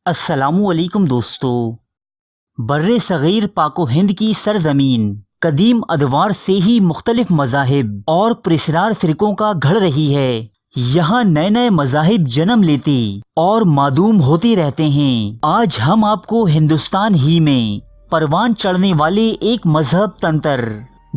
السلام علیکم دوستو۔ برِ صغیر پاک و ہند کی سرزمین قدیم ادوار سے ہی مختلف مذاہب اور پراسرار فرقوں کا گھڑ رہی ہے۔ یہاں نئے نئے مذاہب جنم لیتے اور معدوم ہوتے رہتے ہیں۔ آج ہم آپ کو ہندوستان ہی میں پروان چڑھنے والے ایک مذہب تنتر،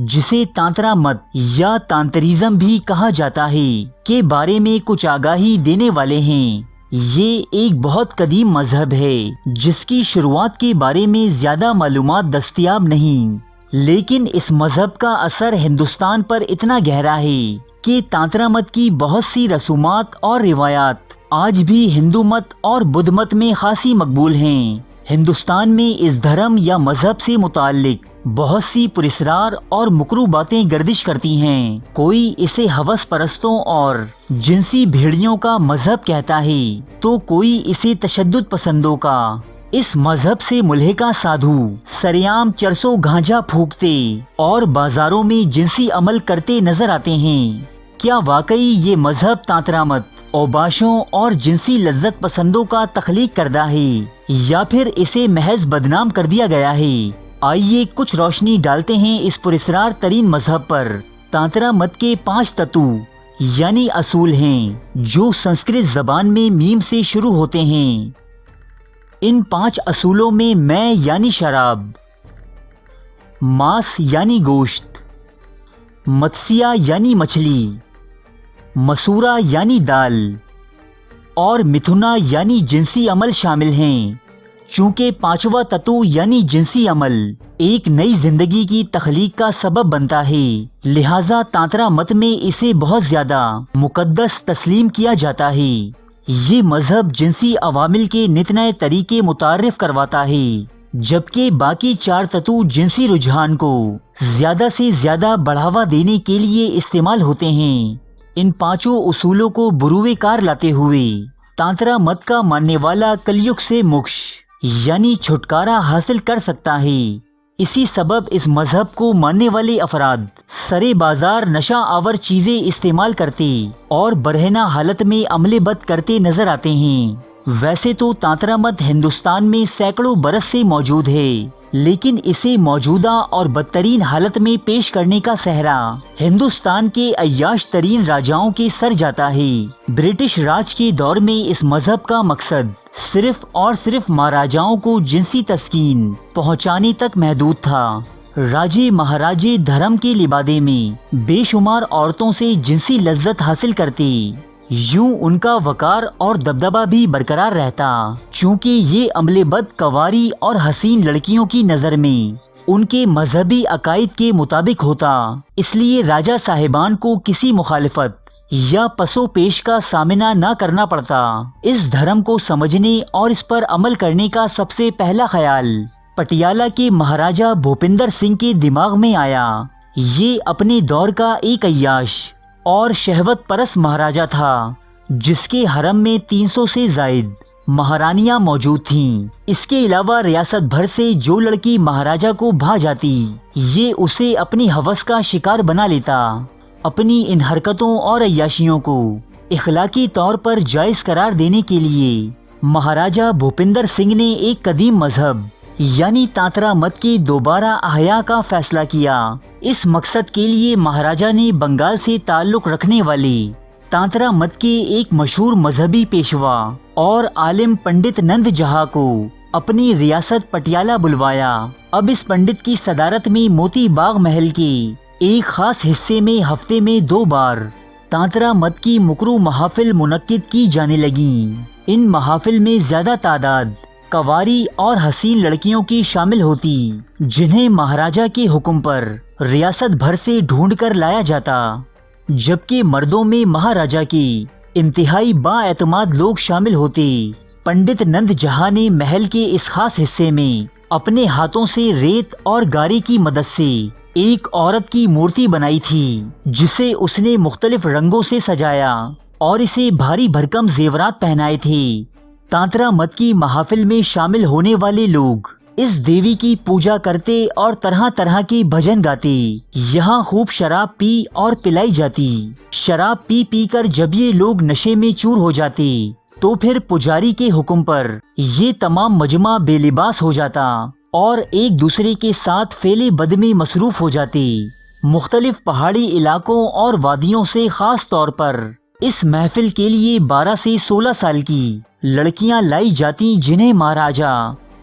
جسے تانترا مت یا تانتریزم بھی کہا جاتا ہے، کے بارے میں کچھ آگاہی دینے والے ہیں۔ یہ ایک بہت قدیم مذہب ہے جس کی شروعات کے بارے میں زیادہ معلومات دستیاب نہیں، لیکن اس مذہب کا اثر ہندوستان پر اتنا گہرا ہے کہ تانترا مت کی بہت سی رسومات اور روایات آج بھی ہندو مت اور بدھ مت میں خاصی مقبول ہیں۔ ہندوستان میں اس دھرم یا مذہب سے متعلق بہت سی پراسرار اور مکروہ باتیں گردش کرتی ہیں۔ کوئی اسے ہوس پرستوں اور جنسی بھیڑیوں کا مذہب کہتا ہے تو کوئی اسے تشدد پسندوں کا۔ اس مذہب سے ملحقہ سادھو سرعام چرسوں گھانجا پھونکتے اور بازاروں میں جنسی عمل کرتے نظر آتے ہیں۔ کیا واقعی یہ مذہب تانترا مت اوباشوں اور جنسی لذت پسندوں کا تخلیق کردہ ہے، یا پھر اسے محض بدنام کر دیا گیا ہے؟ آئیے کچھ روشنی ڈالتے ہیں اس پراسرار ترین مذہب پر۔ تانترا مت کے 5 تتو یعنی اصول ہیں جو سنسکرت زبان میں میم سے شروع ہوتے ہیں۔ ان 5 اصولوں میں یعنی شراب، ماس یعنی گوشت، متسیا یعنی مچھلی، مسورا یعنی دال اور متھنا یعنی جنسی عمل شامل ہیں۔ چونکہ 5واں تتو یعنی جنسی عمل ایک نئی زندگی کی تخلیق کا سبب بنتا ہے، لہٰذا تانترا مت میں اسے بہت زیادہ مقدس تسلیم کیا جاتا ہے۔ یہ مذہب جنسی عوامل کے نت نئے طریقے متعارف کرواتا ہے، جبکہ باقی 4 تتو جنسی رجحان کو زیادہ سے زیادہ بڑھاوا دینے کے لیے استعمال ہوتے ہیں۔ ان 5 اصولوں کو بروئے کار لاتے ہوئے تانترا مت کا ماننے والا کلیگ سے موکش یعنی چھٹکارا حاصل کر سکتا ہے۔ اسی سبب اس مذہب کو ماننے والے افراد سرے بازار نشہ آور چیزیں استعمال کرتے اور برہنہ حالت میں عمل بد کرتے نظر آتے ہیں۔ ویسے تو تانترا مت ہندوستان میں سینکڑوں برس سے موجود ہے، لیکن اسے موجودہ اور بدترین حالت میں پیش کرنے کا سہرا ہندوستان کے عیاش ترین راجاؤں کے سر جاتا ہے۔ برٹش راج کے دور میں اس مذہب کا مقصد صرف اور صرف مہاراجاؤں کو جنسی تسکین پہنچانے تک محدود تھا۔ راجے مہاراجے دھرم کے لبادے میں بے شمار عورتوں سے جنسی لذت حاصل کرتے، یوں ان کا وقار اور دبدبہ بھی برقرار رہتا۔ چونکہ یہ عمل بد کنواری اور حسین لڑکیوں کی نظر میں ان کے مذہبی عقائد کے مطابق ہوتا، اس لیے راجا صاحبان کو کسی مخالفت یا پسو پیش کا سامنا نہ کرنا پڑتا۔ اس دھرم کو سمجھنے اور اس پر عمل کرنے کا سب سے پہلا خیال پٹیالہ کے مہاراجا بھوپندر سنگھ کے دماغ میں آیا۔ یہ اپنے دور کا ایک عیاش اور شہوت پرست مہاراجا تھا، جس کے حرم میں 300 سے زائد مہارانیاں موجود تھیں۔ اس کے علاوہ ریاست بھر سے جو لڑکی مہاراجا کو بھا جاتی، یہ اسے اپنی ہوس کا شکار بنا لیتا۔ اپنی ان حرکتوں اور عیاشیوں کو اخلاقی طور پر جائز قرار دینے کے لیے مہاراجا بھوپندر سنگھ نے ایک قدیم مذہب یعنی تانترا مت کے دوبارہ احیاء کا فیصلہ کیا۔ اس مقصد کے لیے مہاراجا نے بنگال سے تعلق رکھنے والے تانترا مت کے ایک مشہور مذہبی پیشوا اور عالم پنڈت نند جہاں کو اپنی ریاست پٹیالہ بلوایا۔ اب اس پنڈت کی صدارت میں موتی باغ محل کے ایک خاص حصے میں ہفتے میں 2 بار تانترا مت کی مکروہ محافل منعقد کی جانے لگیں۔ ان محافل میں زیادہ تعداد کنواری اور حسین لڑکیوں کی شامل ہوتی، جنہیں مہاراجا کے حکم پر ریاست بھر سے ڈھونڈ کر لایا جاتا، جبکہ مردوں میں مہاراجا کے انتہائی بااعتماد لوگ شامل ہوتے۔ پنڈت نند جہاں نے محل کے اس خاص حصے میں اپنے ہاتھوں سے ریت اور گارے کی مدد سے ایک عورت کی مورتی بنائی تھی، جسے اس نے مختلف رنگوں سے سجایا اور اسے بھاری بھرکم زیورات پہنائے تھے۔ تانترا مت کی محافل میں شامل ہونے والے لوگ اس دیوی کی پوجا کرتے اور طرح طرح کے بھجن گاتے۔ یہاں خوب شراب پی اور پلائی جاتی۔ شراب پی پی کر جب یہ لوگ نشے میں چور ہو جاتے تو پھر پجاری کے حکم پر یہ تمام مجمع بے لباس ہو جاتا اور ایک دوسرے کے ساتھ فعل بد میں مصروف ہو جاتے۔ مختلف پہاڑی علاقوں اور وادیوں سے خاص طور پر اس محفل کے لیے 12 سے 16 سال کی لڑکیاں لائی جاتی، جنہیں مہاراجا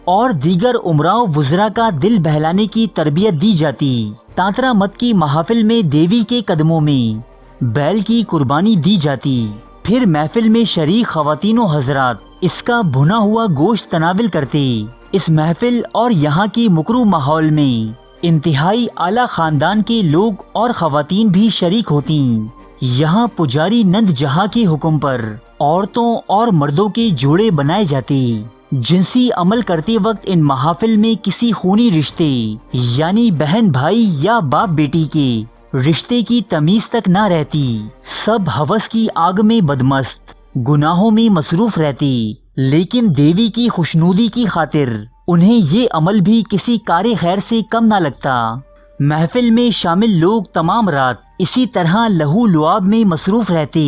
اور دیگر امراء وزراء کا دل بہلانے کی تربیت دی جاتی۔ تانترا مت کی محافل میں دیوی کے قدموں میں بیل کی قربانی دی جاتی، پھر محفل میں شریک خواتین و حضرات اس کا بھنا ہوا گوشت تناول کرتے۔ اس محفل اور یہاں کے مکروہ ماحول میں انتہائی اعلیٰ خاندان کے لوگ اور خواتین بھی شریک ہوتی۔ یہاں پجاری نند جہاں کے حکم پر عورتوں اور مردوں کے جوڑے بنائے جاتے۔ جنسی عمل کرتے وقت ان محافل میں کسی خونی رشتے یعنی بہن بھائی یا باپ بیٹی کے رشتے کی تمیز تک نہ رہتی۔ سب ہوس کی آگ میں بدمست گناہوں میں مصروف رہتے، لیکن دیوی کی خوشنودی کی خاطر انہیں یہ عمل بھی کسی کار خیر سے کم نہ لگتا۔ محفل میں شامل لوگ تمام رات اسی طرح لہو لعاب میں مصروف رہتے۔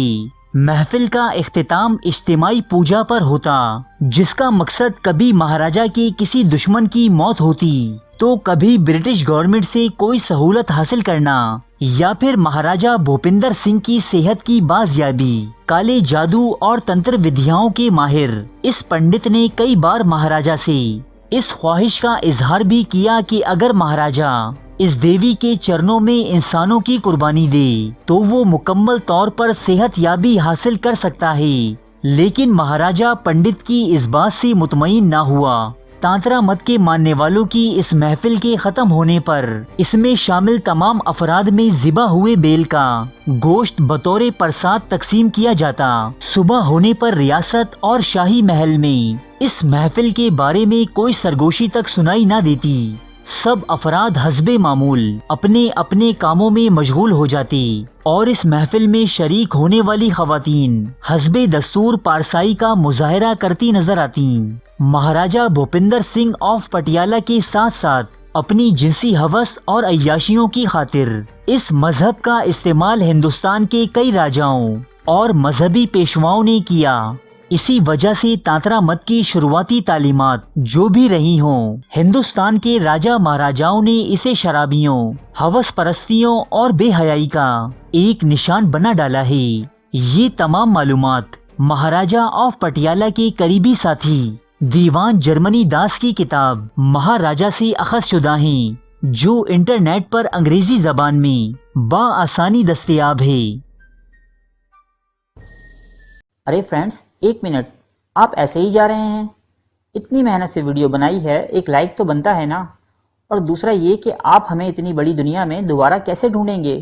محفل کا اختتام اجتماعی پوجا پر ہوتا، جس کا مقصد کبھی مہاراجا کے کسی دشمن کی موت ہوتی تو کبھی برٹش گورنمنٹ سے کوئی سہولت حاصل کرنا، یا پھر مہاراجا بھوپندر سنگھ کی صحت کی بازیابی۔ کالے جادو اور تنتر ودھیاؤں کے ماہر اس پنڈت نے کئی بار مہاراجا سے اس خواہش کا اظہار بھی کیا کہ اگر مہاراجا اس دیوی کے چرنوں میں انسانوں کی قربانی دے تو وہ مکمل طور پر صحت یابی حاصل کر سکتا ہے، لیکن مہاراجا پنڈت کی اس بات سے مطمئن نہ ہوا۔ تانترا مت کے ماننے والوں کی اس محفل کے ختم ہونے پر اس میں شامل تمام افراد میں ذبح ہوئے بیل کا گوشت بطور پرساد تقسیم کیا جاتا۔ صبح ہونے پر ریاست اور شاہی محل میں اس محفل کے بارے میں کوئی سرگوشی تک سنائی نہ دیتی۔ سب افراد حسب معمول اپنے اپنے کاموں میں مشغول ہو جاتے اور اس محفل میں شریک ہونے والی خواتین حسب دستور پارسائی کا مظاہرہ کرتی نظر آتی۔ مہاراجا بھوپندر سنگھ آف پٹیالہ کے ساتھ ساتھ اپنی جنسی ہوس اور عیاشیوں کی خاطر اس مذہب کا استعمال ہندوستان کے کئی راجاؤں اور مذہبی پیشواؤں نے کیا۔ اسی وجہ سے تانترا مت کی شروعاتی تعلیمات جو بھی رہی ہوں، ہندوستان کے راجا مہاراجاؤں نے اسے شرابیوں، ہوس پرستیوں اور بے حیائی کا ایک نشان بنا ڈالا ہے۔ یہ تمام معلومات مہاراجا آف پٹیالہ کے قریبی ساتھی دیوان جرمنی داس کی کتاب مہاراجا سے اخذ شدہ ہیں، جو انٹرنیٹ پر انگریزی زبان میں بآسانی دستیاب ہے۔ ارے فرینڈز، ایک منٹ، آپ ایسے ہی جا رہے ہیں؟ اتنی محنت سے ویڈیو بنائی ہے، ایک لائک تو بنتا ہے نا؟ اور دوسرا یہ کہ آپ ہمیں اتنی بڑی دنیا میں دوبارہ کیسے ڈھونڈیں گے؟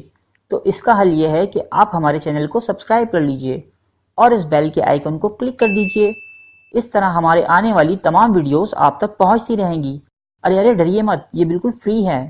تو اس کا حل یہ ہے کہ آپ ہمارے چینل کو سبسکرائب کر لیجئے اور اس بیل کے آئیکن کو کلک کر دیجئے۔ اس طرح ہمارے آنے والی تمام ویڈیوز آپ تک پہنچتی رہیں گی۔ ارے ڈریے مت، یہ بالکل فری ہے۔